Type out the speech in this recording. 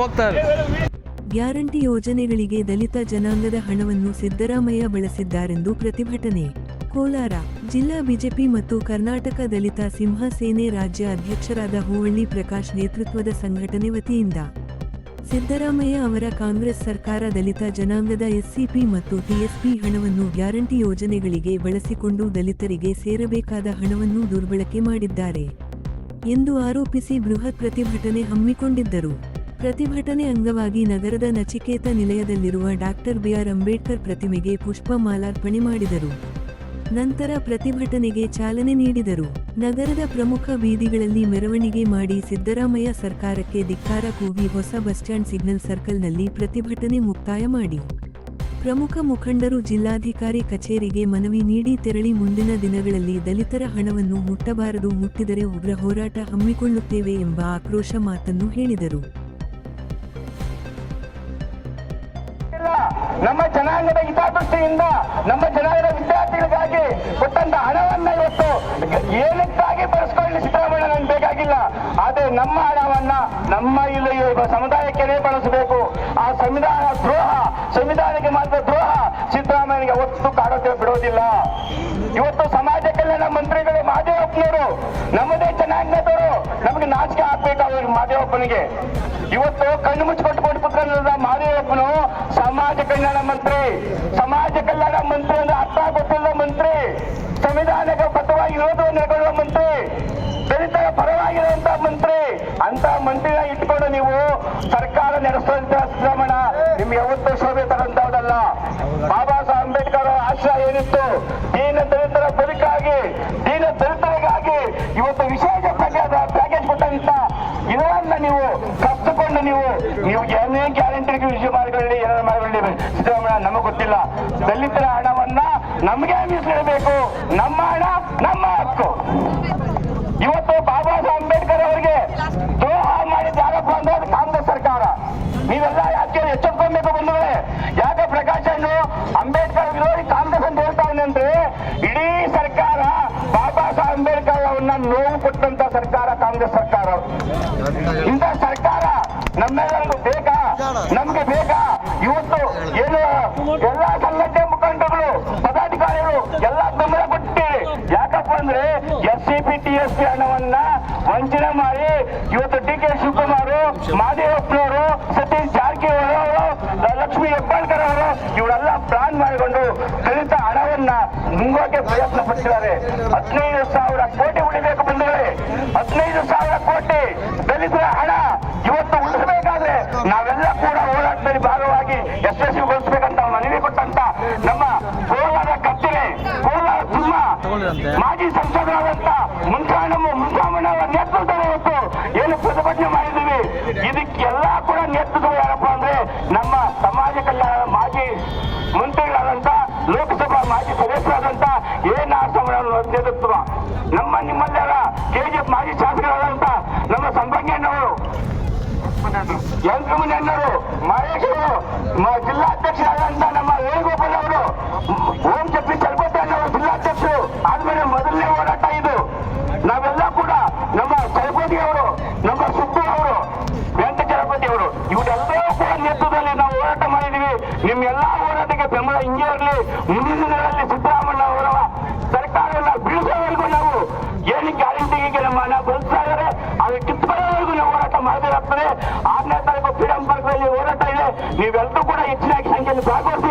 ಹೋಗ್ತಾರೆ. ಗ್ಯಾರಂಟಿ ಯೋಜನೆಗಳಿಗೆ ದಲಿತ ಜನಾಂಗದ ಹಣವನ್ನು ಸಿದ್ದರಾಮಯ್ಯ ಬಳಸಿದ್ದಾರೆಂದು ಪ್ರತಿಭಟನೆ. ಕೋಲಾರ ಜಿಲ್ಲಾ ಬಿಜೆಪಿ ಮತ್ತು ಕರ್ನಾಟಕ ದಲಿತ ಸಿಂಹ ಸೇನೆ ರಾಜ್ಯ ಅಧ್ಯಕ್ಷರಾದ ಹೂವಳ್ಳಿ ಪ್ರಕಾಶ್ ನೇತೃತ್ವದ ಸಂಘಟನೆ ವತಿಯಿಂದ ಸಿದ್ದರಾಮಯ್ಯ ಅವರ ಕಾಂಗ್ರೆಸ್ ಸರ್ಕಾರ ದಲಿತ ಜನಾಂಗದ ಎಸ್ಸಿಪಿ ಮತ್ತು ಟಿಎಸ್ಪಿ ಹಣವನ್ನು ಗ್ಯಾರಂಟಿ ಯೋಜನೆಗಳಿಗೆ ಬಳಸಿಕೊಂಡು ದಲಿತರಿಗೆ ಸೇರಬೇಕಾದ ಹಣವನ್ನು ದುರ್ಬಳಕೆ ಮಾಡಿದ್ದಾರೆ ಎಂದು ಆರೋಪಿಸಿ ಬೃಹತ್ ಪ್ರತಿಭಟನೆ ಹಮ್ಮಿಕೊಂಡಿದ್ದರು. ಪ್ರತಿಭಟನೆ ಅಂಗವಾಗಿ ನಗರದ ನಚಿಕೇತ ನಿಲಯದಲ್ಲಿರುವ ಡಾಕ್ಟರ್ ಬಿಆರ್ ಅಂಬೇಡ್ಕರ್ ಪ್ರತಿಮೆಗೆ ಪುಷ್ಪ ಮಾಲಾರ್ಪಣೆ ಮಾಡಿದರು. ನಂತರ ಪ್ರತಿಭಟನೆಗೆ ಚಾಲನೆ ನೀಡಿದರು. ನಗರದ ಪ್ರಮುಖ ಬೀದಿಗಳಲ್ಲಿ ಮೆರವಣಿಗೆ ಮಾಡಿ ಸಿದ್ದರಾಮಯ್ಯ ಸರ್ಕಾರಕ್ಕೆ ಧಿಕ್ಕಾರ ಕೂಗಿ ಹೊಸ ಬಸ್ಸ್ಟ್ಯಾಂಡ್ ಸಿಗ್ನಲ್ ಸರ್ಕಲ್ನಲ್ಲಿ ಪ್ರತಿಭಟನೆ ಮುಕ್ತಾಯ ಮಾಡಿ ಪ್ರಮುಖ ಮುಖಂಡರು ಜಿಲ್ಲಾಧಿಕಾರಿ ಕಚೇರಿಗೆ ಮನವಿ ನೀಡಿ ತೆರಳಿ ಮುಂದಿನ ದಿನಗಳಲ್ಲಿ ದಲಿತರ ಹಣವನ್ನು ಮುಟ್ಟಬಾರದು, ಮುಟ್ಟಿದರೆ ಉಗ್ರ ಹೋರಾಟ ಹಮ್ಮಿಕೊಳ್ಳುತ್ತೇವೆ ಎಂಬ ಆಕ್ರೋಶ ಮಾತನ್ನು ಹೇಳಿದರು. ನಮ್ಮ ಜನಾಂಗದ ಹಿತದೃಷ್ಟಿಯಿಂದ ನಮ್ಮ ಜನಾಂಗದ ವಿದ್ಯಾರ್ಥಿಗಳಿಗಾಗಿ ಕೊಟ್ಟಂತ ಹಣವನ್ನ ಇವತ್ತು ಏನಕ್ಕಾಗಿ ಬಳಸ್ಕೊಳ್ಳಿ ಸಿದ್ದರಾಮಯ್ಯ ನನ್ಗೆ ಬೇಕಾಗಿಲ್ಲ. ಆದ್ರೆ ನಮ್ಮ ಹಣವನ್ನ ನಮ್ಮ ಇಲ್ಲಿ ಸಮುದಾಯಕ್ಕೆ ಬಳಸಬೇಕು. ಆ ಸಂವಿಧಾನ ದ್ರೋಹ, ಸಂವಿಧಾನಕ್ಕೆ ಮಾತ್ರ ದ್ರೋಹ ಸಿದ್ದರಾಮಯ್ಯನಿಗೆ ಒತ್ತು ಕಾಡೋಕೆ ಬಿಡೋದಿಲ್ಲ. ಇವತ್ತು ಸಮಾಜ ಕಲ್ಯಾಣ ಮಂತ್ರಿಗಳು ಮಾದೇವಪ್ಪನವರು ನಮ್ಮದೇ ಜನಾಂಗದವರು, ನಮಗೆ ನಾಚಿಕೆ ಆಗ್ಬೇಕು ಅವ್ರಿಗೆ ಮಾದೇವಪ್ಪನಿಗೆ. ಇವತ್ತು ಕಣ್ಣು ಮುಚ್ಚಿಕೊಟ್ಟುಕೊಂಡು ಕುತ್ಕೊಂಡಿದ್ದ ಮಾದೇವಪ್ಪನು ಸಮಾಜ ಕಲ್ಯಾಣ ಮಂತ್ರಿ. ಸಮಾಜ ಕಲ್ಯಾಣ ಮಂತ್ರಿ ಅಂದ್ರೆ ಅರ್ಥ ಗೊತ್ತಿಲ್ಲ ಮಂತ್ರಿ, ಸಂವಿಧಾನಕ್ಕೆ ಬದ್ಧವಾಗಿ ವಿರೋಧವನ್ನು ನೆರವೇರುವ ಮಂತ್ರಿ, ದಲಿತರ ಪರವಾಗಿರುವಂತ ಮಂತ್ರಿ. ಅಂತ ಮಂತ್ರಿನ ಇಟ್ಕೊಂಡು ನೀವು ಸರ್ಕಾರ ನಡೆಸುವಂತ ಸಿದ್ದರಾಮಯ್ಯ ನಿಮ್ಗೆ ಯಾವತ್ತೂ ಶೋಭೆ ತರಂತವದಲ್ಲ. ಬಾಬಾ ಸಾಹೇಬ್ ಅಂಬೇಡ್ಕರ್ ಆಶಯ ಏನಿತ್ತು, ದೀನ ದಲಿತರ ಬದುಕಾಗಿ, ದೀನ ದಲಿತರಿಗಾಗಿ ಇವತ್ತು ವಿಶೇಷ ಪ್ಯಾಕೇಜ್ ಕೊಟ್ಟಂತ ಇದನ್ನ ನೀವು ಕಷ್ಟಕೊಂಡು ನೀವು ಏನೇ ಗ್ಯಾರಂಟಿ ವಿಷಯ ಮಾಡಿಕೊಳ್ಳಿ, ಏನಾದ್ರು ಮಾಡಿಕೊಳ್ಳಿ ಸಿದ್ದರಾಮಯ್ಯ ನಮಗೆ ಗೊತ್ತಿಲ್ಲ. ದಲಿತರ ಹಣವನ್ನ ನಮಗೆ ಮೀಸಲಿಡಬೇಕು. ನಮ್ಮ ಹಣ ನಮ್ಮ ಹಕ್ಕು. ಇವತ್ತು ಬಾಬಾ ಸಾಹೇಬ್ ಅಂಬೇಡ್ಕರ್ ಅವರಿಗೆ ದ್ರೋಹ ಮಾಡಿದ ಯಾರಪ್ಪ ಅಂದ್ರೆ ಅದು ಕಾಂಗ್ರೆಸ್ ಸರ್ಕಾರ. ನೀವೆಲ್ಲ ಯಾಕೆ ಎಚ್ಚೆತ್ಕೊಬೇಕು ಬಂಧುಗಳೇ? ಯಾಕೆ ಪ್ರಕಾಶ್ ಅಂಬೇಡ್ಕರ್ ವಿರೋಧಿ ಕಾಂಗ್ರೆಸ್ ಅಂತ ಹೇಳ್ತಾನೆ ಅಂದ್ರೆ ಇಡೀ ಸರ್ಕಾರ ಬಾಬಾ ಸಾಹೇಬ್ ಅಂಬೇಡ್ಕರ್ ಅವನ್ನ ನೋವು ಕೊಟ್ಟಂತ ಸರ್ಕಾರ ಕಾಂಗ್ರೆಸ್ ಸರ್ಕಾರ. ಇಂಥ ಸರ್ಕಾರ ನಮ್ಮೆಲ್ಲರಿಗೂ ಬೇಕಾ? ನಮ್ಗೆ ಬೇಕಾ? ಇವತ್ತು ಏನು ಎಲ್ಲಾ ಸಂಘಟನೆ ಮುಖಂಡರುಗಳು, ಪದಾಧಿಕಾರಿಗಳು ಎಲ್ಲ ಬೆಂಬಲ ಕೊಟ್ಟಿದ್ದೀರಿ. ಯಾಕಪ್ಪ ಅಂದ್ರೆ ಎಸ್ಸಿಪಿ ಟಿಎಸ್ಪಿ ಹಣವನ್ನ ವಂಚನೆ ಮಾಡಿ ಇವತ್ತು ಡಿ.ಕೆ. ಶಿವಕುಮಾರ್, ಮಾದೇವಪ್ಪನವರು, ಸತೀಶ್ ಜಾರಕಿಹೊಳಿ ಅವರು, ಲಕ್ಷ್ಮೀ ಹೆಬ್ಬಾಳ್ಕರ್ ಅವರು ಇವರೆಲ್ಲ ಪ್ಲಾನ್ ಮಾಡಿಕೊಂಡು ದಲಿತ ಹಣವನ್ನ ನುಂಗೋಕೆ ಪ್ರಯತ್ನ ಪಟ್ಟಿದ್ದಾರೆ. 15,000 ಕೋಟಿ ಉಳಿಬೇಕು ಬಂಧುಗಳೇ. 15,000 ಕೋಟಿ ದಲಿತರ ಹಣ ಇವತ್ತು ಉಳಿಸಬೇಕಾದ್ರೆ ನಾವೆಲ್ಲ ಕೂಡ ಹೋರಾಟದಲ್ಲಿ ಭಾಗವಾಗಿ ಯಶಸ್ವಿಗೊಳಿಸಬೇಕಂತ ಮನವಿ ಕೊಟ್ಟಂತ ನಮ್ಮ ಕೋಲಾರ ಕತ್ತಿಗೆ, ಕೋಲಾರ ತುಂಬ ಮಾಜಿ ಸಂಸದರಾದಂತ ಮುಂಚಾಮಣ್ಣ ಅವರ ನೇತೃತ್ವದಲ್ಲಿ ಇವತ್ತು ಏನು ಪ್ರತಿಭಟನೆ ಮಾಡಿದ್ದೀವಿ. ಇದಕ್ಕೆಲ್ಲ ಕೂಡ ನೇತೃತ್ವ ಯಾರಪ್ಪ ಅಂದ್ರೆ ನಮ್ಮ ಸಮಾಜ ಕಲ್ಯಾಣ ಮಾಜಿ ಮಂತ್ರಿಗಳಾದಂತ, ಲೋಕಸಭಾ ಮಾಜಿ ಸದಸ್ಯರಾದಂತ ನೇತೃತ್ವ, ನಮ್ಮ ನಿಮ್ಮೆಲ್ಲರ ಕೆಜಿಎಫ್ ಮಾಜಿ ಶಾಸಕರಾದಂತ ನಮ್ಮ ಸಂಪಂಗಣ್ಣವರು, ಯಂಕಮಣ್ಣವರು, ಮಹೇಶ್ ಅವರು, ಜಿಲ್ಲಾಧ್ಯಕ್ಷರಾದಂತ ನಮ್ಮ ವೇಣುಗೋಪಾಲ್ ಅವರು, ಓಂ ಚಪ್ಪಿ ಚಲಪತಿ ಅನ್ನೋರು ಜಿಲ್ಲಾಧ್ಯಕ್ಷರು. ಆದ್ಮೇಲೆ ಮೊದಲನೇ ಹೋರಾಟ ಇದು. ನಾವೆಲ್ಲ ಕೂಡ ನಮ್ಮ ಚಲಪತಿ ಅವರು, ನಮ್ಮ ಸುಬ್ಬು ಅವರು, ವೆಂಕಟ ಚಲಪತಿ ಅವರು ಇವರೆಲ್ಲರೂ ಕೂಡ ನೇತೃತ್ವದಲ್ಲಿ ನಾವು ಹೋರಾಟ ಮಾಡಿದೀವಿ. ನಿಮ್ಮೆಲ್ಲಾ ಹೋರಾಟಕ್ಕೆ ಬೆಂಬಲ ಹಿಂಗೆ ಇರಲಿ. ಮುಂದಿನ ದಿನಗಳಲ್ಲಿ ಸಿದ್ದರಾಮಯ್ಯ ಅವರ ಸರ್ಕಾರವನ್ನು ಬೀಳಿಸೋವರೆಗೂ ನಾವು ಏನು ಗ್ಯಾರಂಟಿಗೆ ನಮ್ಮ ಹಣ ಬದುಕ್ತಾ ಇದ್ದಾರೆ ಅದು ಕಿತ್ಕೊಳ್ಳೋವರೆಗೂ ನಾವು ಹೋರಾಟ ಮಾಡಬೇಕಾಗ್ತದೆ. 6ನೇ ತಾರೀಕು ಫ್ರೀಡಂ ಪಾರ್ಕ್ನಲ್ಲಿ ಹೋರಾಟ ಇದೆ. ನೀವೆಲ್ಲರೂ ಕೂಡ ಹೆಚ್ಚಿನ ಸಂಖ್ಯೆಯಲ್ಲಿ ಭಾಗವಹಿಸಿ